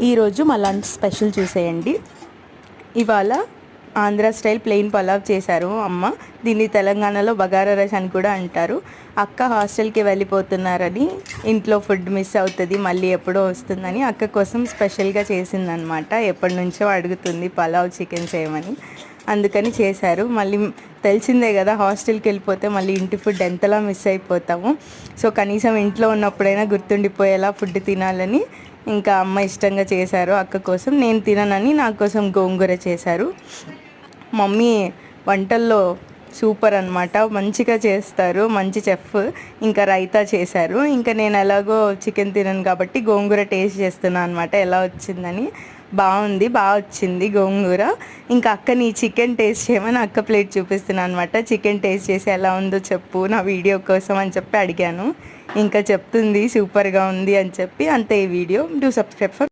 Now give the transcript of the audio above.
ఈరోజు మా lunch special చూసేయండి. ఇవాళ ఆంధ్ర స్టైల్ ప్లెయిన్ పలావ్ చేశారు అమ్మ. దీన్ని తెలంగాణలో బగారా రైస్ అని కూడా అంటారు. అక్క హాస్టల్కి వెళ్ళిపోతున్నారని ఇంట్లో ఫుడ్ మిస్ అవుతుంది, మళ్ళీ ఎప్పుడో వస్తుందని అక్క కోసం స్పెషల్గా చేసిందనమాట. ఎప్పటి నుంచో అడుగుతుంది పలావ్ చికెన్ చేయమని, అందుకని చేశారు. మళ్ళీ తెలిసిందే కదా, హాస్టల్కి వెళ్ళిపోతే మళ్ళీ ఇంటి ఫుడ్ ఎంతలా మిస్ అయిపోతాము. సో కనీసం ఇంట్లో ఉన్నప్పుడైనా గుర్తుండిపోయేలా ఫుడ్ తినాలని ఇంకా అమ్మ ఇష్టంగా చేశారు అక్క కోసం. నేను తిననని నా కోసం గోంగూర చేశారు. మమ్మీ వంటల్లో సూపర్ అనమాట, మంచిగా చేస్తారు, మంచి చెఫ్. ఇంకా రైతా చేశారు. ఇంకా నేను ఎలాగో చికెన్ తినను కాబట్టి గోంగూర టేస్ట్ చేస్తున్నాను అనమాట, ఎలా వచ్చిందని. బాగుంది, బాగా వచ్చింది గోంగూర. ఇంకా అక్కని చికెన్ టేస్ట్ చేయమని అక్క ప్లేట్ చూపిస్తున్నాను అనమాట. చికెన్ టేస్ట్ చేసి ఎలా ఉందో చెప్పు నా వీడియో కోసం అని చెప్పి అడిగాను. ఇంకా చెప్తుంది సూపర్గా ఉంది అని చెప్పి. అంతే ఈ వీడియో. Do subscribe for